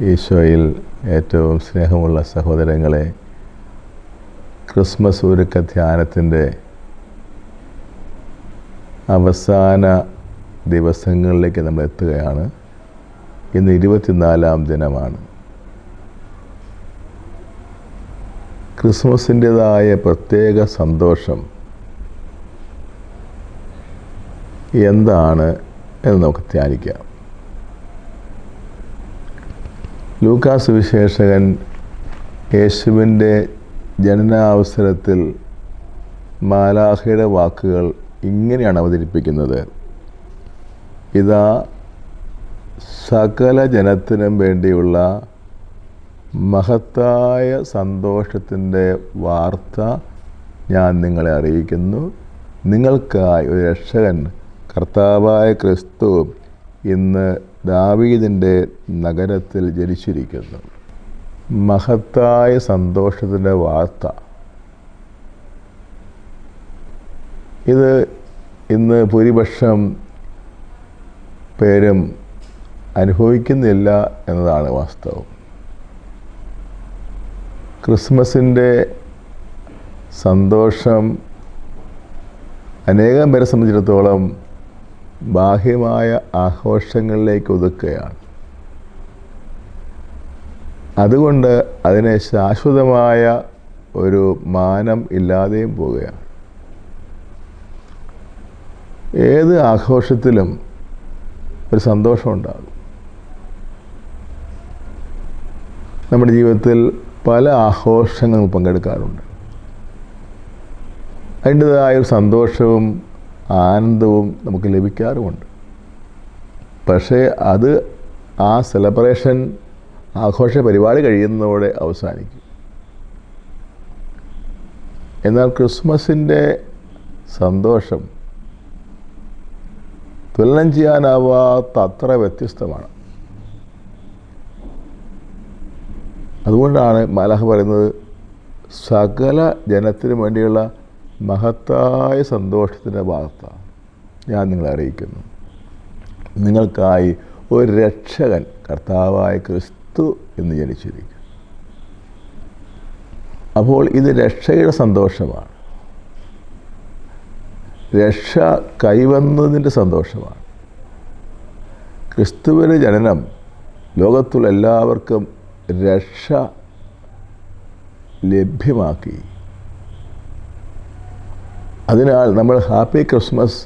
ഈശോയിൽ ഏറ്റവും സ്നേഹമുള്ള സഹോദരങ്ങളെ, ക്രിസ്മസ് ഒരുക്ക ധ്യാനത്തിൻ്റെ അവസാന ദിവസങ്ങളിലേക്ക് നമ്മൾ എത്തുകയാണ്. ഇന്ന് 24-ാം ദിനമാണ്. ക്രിസ്മസിൻ്റെതായ പ്രത്യേക സന്തോഷം എന്താണ് എന്ന് നമുക്ക് ധ്യാനിക്കാം. ലൂക്കാ സുവിശേഷകൻ യേശുവിൻ്റെ ജനനാവസരത്തിൽ മാലാഖയുടെ വാക്കുകൾ ഇങ്ങനെയാണ് അവതരിപ്പിക്കുന്നത്: ഇതാ സകല ജനത്തിനും വേണ്ടിയുള്ള മഹത്തായ സന്തോഷത്തിൻ്റെ വാർത്ത ഞാൻ നിങ്ങളെ അറിയിക്കുന്നു. നിങ്ങൾക്കായി ഒരു രക്ഷകൻ, കർത്താവായ ക്രിസ്തു ഇന്ന് ദാവീദിൻ്റെ നഗരത്തിൽ ജനിച്ചിരിക്കുന്നു. മഹത്തായ സന്തോഷത്തിൻ്റെ വാർത്ത. ഇത് ഇന്ന് ഭൂരിപക്ഷം പേരും അനുഭവിക്കുന്നില്ല എന്നതാണ് വാസ്തവം. ക്രിസ്മസിൻ്റെ സന്തോഷം അനേകം പേരെ സംബന്ധിച്ചിടത്തോളം ബാഹ്യമായ ആഘോഷങ്ങളിലേക്ക് ഒതുക്കുകയാണ്. അതുകൊണ്ട് അതിന് ശാശ്വതമായ ഒരു മാനം ഇല്ലാതെയും പോവുകയാണ്. ഏത് ആഘോഷത്തിലും ഒരു സന്തോഷമുണ്ടാകും. നമ്മുടെ ജീവിതത്തിൽ പല ആഘോഷങ്ങൾ പങ്കെടുക്കാറുണ്ട്. അതിൻ്റെതായൊരു സന്തോഷവും ആനന്ദവും നമുക്ക് ലഭിക്കാറുമുണ്ട്. പക്ഷേ അത് ആ സെലിബ്രേഷൻ, ആഘോഷ പരിപാടി കഴിയുന്നതോടെ അവസാനിക്കും. എന്നാൽ ക്രിസ്മസിൻ്റെ സന്തോഷം തുലനം ചെയ്യാനാവാത്ത അത്ര വ്യത്യസ്തമാണ്. അതുകൊണ്ടാണ് മാലാഖ പറയുന്നത്, സകല ജനത്തിനു വേണ്ടിയുള്ള മഹത്തായ സന്തോഷത്തിൻ്റെ വാർത്ത ഞാൻ നിങ്ങളെ അറിയിക്കുന്നു. നിങ്ങൾക്കായി ഒരു രക്ഷകൻ, കർത്താവായ ക്രിസ്തു എന്ന് ജനിച്ചിരിക്കും. അപ്പോൾ ഇത് രക്ഷയുടെ സന്തോഷമാണ്. രക്ഷ കൈവന്നതിൻ്റെ സന്തോഷമാണ്. ക്രിസ്തുവിൻ്റെ ജനനം ലോകത്തുള്ള എല്ലാവർക്കും രക്ഷ ലഭ്യമാക്കി. അതിനാൽ നമ്മൾ ഹാപ്പി ക്രിസ്മസ്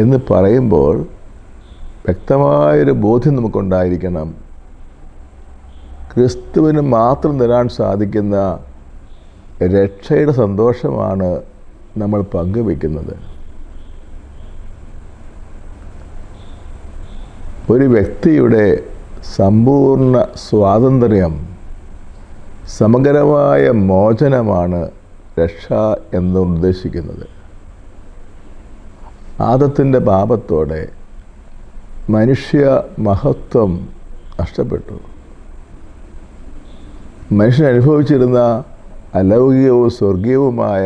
എന്ന് പറയുമ്പോൾ വ്യക്തമായൊരു ബോധ്യം നമുക്കുണ്ടായിരിക്കണം. ക്രിസ്തുവിന് മാത്രം തരാൻ സാധിക്കുന്ന രക്ഷയുടെ സന്തോഷമാണ് നമ്മൾ പങ്കുവയ്ക്കുന്നത്. ഒരു വ്യക്തിയുടെ സമ്പൂർണ്ണ സ്വാതന്ത്ര്യം, സമഗ്രമായ മോചനമാണ് രക്ഷ എന്ന് ഉദ്ദേശിക്കുന്നത്. ആദത്തിൻ്റെ പാപത്തോടെ മനുഷ്യ മഹത്വം നഷ്ടപ്പെട്ടു. മനുഷ്യൻ അനുഭവിച്ചിരുന്ന അലൗകികവും സ്വർഗീയവുമായ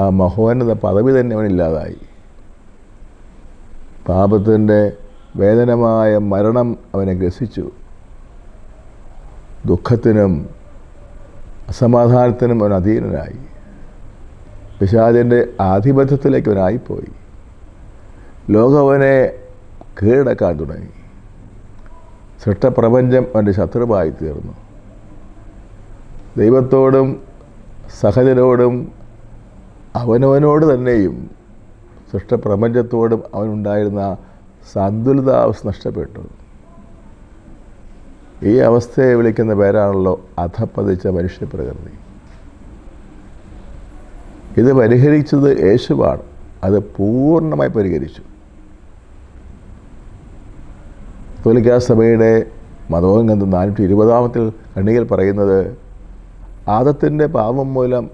ആ മഹോന്നത പദവി തന്നെ അവനില്ലാതായി. പാപത്തിൻ്റെ വേദനമായ മരണം അവനെ ഗ്രസിച്ചു. ദുഃഖത്തിനും അസമാധാനത്തിനും അവൻ അധീനനായി. പിശാചിൻ്റെ ആധിപത്യത്തിലേക്ക് അവനായിപ്പോയി. ലോകം അവനെ കീഴടക്കാൻ തുടങ്ങി. സൃഷ്ടപ്രപഞ്ചം അവൻ്റെ ശത്രുവായി തീർന്നു. ദൈവത്തോടും സഹജരോടും അവനവനോട് തന്നെയും സൃഷ്ടപ്രപഞ്ചത്തോടും അവനുണ്ടായിരുന്ന സന്തുലിതാവസ്ഥ നഷ്ടപ്പെട്ടു. ഈ അവസ്ഥയെ വിളിക്കുന്ന പേരാണല്ലോ അധപ്പതിച്ച മനുഷ്യപ്രകൃതി. ഇത് പരിഹരിച്ചത് യേശുവാണ്. അത് പൂർണ്ണമായി പരിഹരിച്ചു. കത്തോലിക്കാ സഭയുടെ മതോന്ഗന്ധം 420 ഖണ്ഡികയിൽ പറയുന്നത്, ആദത്തിൻ്റെ പാപം മൂലം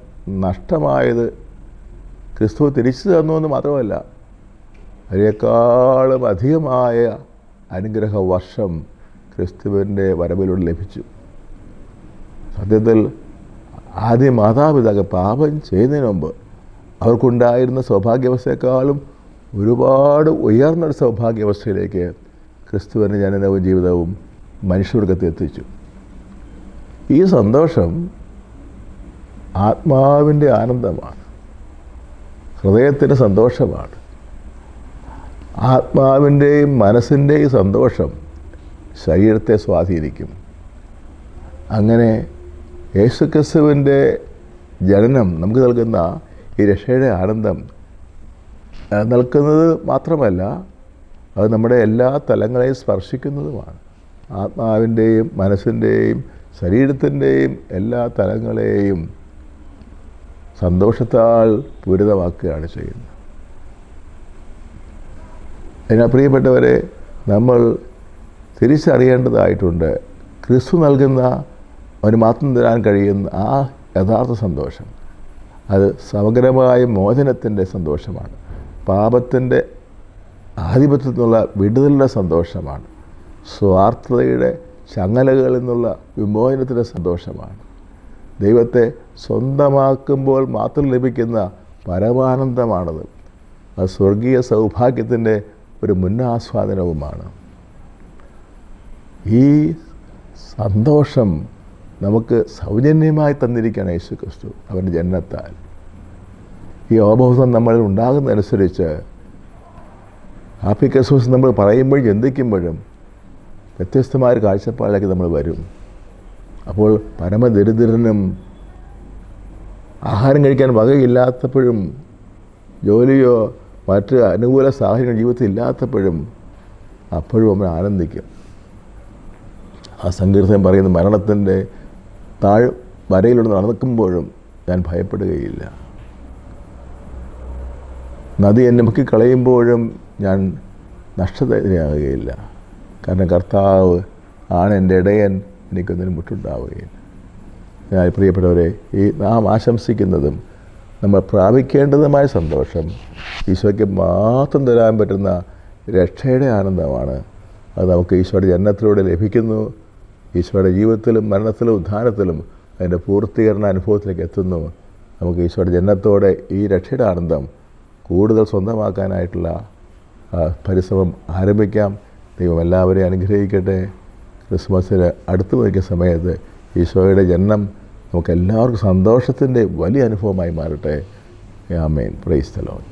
നഷ്ടമായത് ക്രിസ്തു തിരിച്ചു തന്നു എന്ന് മാത്രമല്ല, അതിനേക്കാളും അധികമായ അനുഗ്രഹ വർഷം ക്രിസ്തുവിൻ്റെ വരവിലൂടെ ലഭിച്ചു. സത്യത്തിൽ ആദ്യ മാതാപിതാക്കൾ പാപം ചെയ്യുന്നതിന് മുമ്പ് അവർക്കുണ്ടായിരുന്ന സൗഭാഗ്യാവസ്ഥയെക്കാളും ഒരുപാട് ഉയർന്നൊരു സൗഭാഗ്യാവസ്ഥയിലേക്ക് ക്രിസ്തുവിൻ്റെ ജനനവും ജീവിതവും മനുഷ്യവർഗത്തെ എത്തിച്ചു. ഈ സന്തോഷം ആത്മാവിൻ്റെ ആനന്ദമാണ്, ഹൃദയത്തിൻ്റെ സന്തോഷമാണ്. ആത്മാവിൻ്റെയും മനസ്സിൻ്റെയും സന്തോഷം ശരീരത്തെ സ്വാധീനിക്കും. അങ്ങനെ യേശുക്രിസ്തുവിൻ്റെ ജനനം നമുക്ക് നൽകുന്ന ഈ രക്ഷയുടെ ആനന്ദം നൽകുന്നത് മാത്രമല്ല, അത് നമ്മുടെ എല്ലാ തലങ്ങളെയും സ്പർശിക്കുന്നതുമാണ്. ആത്മാവിൻ്റെയും മനസ്സിൻ്റെയും ശരീരത്തിൻ്റെയും എല്ലാ തലങ്ങളെയും സന്തോഷത്താൽ പൂരിതമാക്കുകയാണ് ചെയ്യുന്നത്. അതിനാൽ പ്രിയപ്പെട്ടവരെ, നമ്മൾ തിരിച്ചറിയേണ്ടതായിട്ടുണ്ട്, ക്രിസ്തു നൽകുന്ന അവന് മാത്രം തരാൻ കഴിയുന്ന ആ യഥാർത്ഥ സന്തോഷം അത് സമഗ്രമായ മോചനത്തിൻ്റെ സന്തോഷമാണ്, പാപത്തിൻ്റെ ആധിപത്യത്തിൽ നിന്നുള്ള വിടുതലിൻ്റെ സന്തോഷമാണ്, സ്വാർത്ഥതയുടെ ചങ്ങലകളിൽ നിന്നുള്ള വിമോചനത്തിൻ്റെ സന്തോഷമാണ്, ദൈവത്തെ സ്വന്തമാക്കുമ്പോൾ മാത്രം ലഭിക്കുന്ന പരമാനന്ദമാണത്. അത് സ്വർഗീയ സൗഭാഗ്യത്തിൻ്റെ ഒരു മുന്നാസ്വാദനവുമാണ്. ഈ സന്തോഷം നമുക്ക് സൗജന്യമായി തന്നിരിക്കുകയാണ് യേശു ക്രിസ്തു അവൻ്റെ ജനനത്താൽ. ഈ അവബോധം നമ്മളിൽ ഉണ്ടാകുന്നതനുസരിച്ച് ഹാപ്പി ക്രിസ്മസ് നമ്മൾ പറയുമ്പോഴും ചിന്തിക്കുമ്പോഴും വ്യത്യസ്തമായ ഒരു കാഴ്ചപ്പാടിലേക്ക് നമ്മൾ വരും. അപ്പോൾ പരമദരിദ്രനും ആഹാരം കഴിക്കാൻ വകയില്ലാത്തപ്പോഴും ജോലിയോ മറ്റ് അനുകൂല സാഹചര്യങ്ങൾ ജീവിതത്തിൽ ഇല്ലാത്തപ്പോഴും അപ്പോഴും നമ്മൾ ആനന്ദിക്കും. ആ സങ്കീർത്തനം പറയുന്ന മരണത്തിൻ്റെ വരയിലൂടെ നടക്കുമ്പോഴും ഞാൻ ഭയപ്പെടുകയില്ല. നദി എന്നെ മുക്കിക്കളയുമ്പോഴും ഞാൻ നഷ്ടതയാകുകയില്ല. കാരണം കർത്താവ് ആണ് എൻ്റെ ഇടയൻ, എനിക്കൊന്നിനും മുട്ടുണ്ടാവുകയില്ല. ഞാൻ പ്രിയപ്പെട്ടവരെ, ഈ നാം ആശംസിക്കുന്നതും നമ്മൾ പ്രാപിക്കേണ്ടതുമായ സന്തോഷം ഈശോയ്ക്ക് മാത്രം തരാൻ പറ്റുന്ന രക്ഷയുടെ ആനന്ദമാണ്. അത് നമുക്ക് ഈശോയുടെ ജനനത്തിലൂടെ ലഭിക്കുന്നു. ഈശോയുടെ ജീവിതത്തിലും മരണത്തിലും ഉദ്ധാനത്തിലും അതിൻ്റെ പൂർത്തീകരണ അനുഭവത്തിലേക്ക് എത്തുന്നു. നമുക്ക് ഈശോയുടെ ജനനത്തോടെ ഈ രക്ഷയുടെ ആനന്ദം കൂടുതൽ സ്വന്തമാക്കാനായിട്ടുള്ള പരിശ്രമം ആരംഭിക്കാം. ദൈവം എല്ലാവരെയും അനുഗ്രഹിക്കട്ടെ. ക്രിസ്മസിന് അടുത്ത് വയ്ക്കുന്ന സമയത്ത് ഈശോയുടെ ജനനം നമുക്കെല്ലാവർക്കും സന്തോഷത്തിൻ്റെ വലിയ അനുഭവമായി മാറട്ടെ. ആമേൻ. Praise the Lord.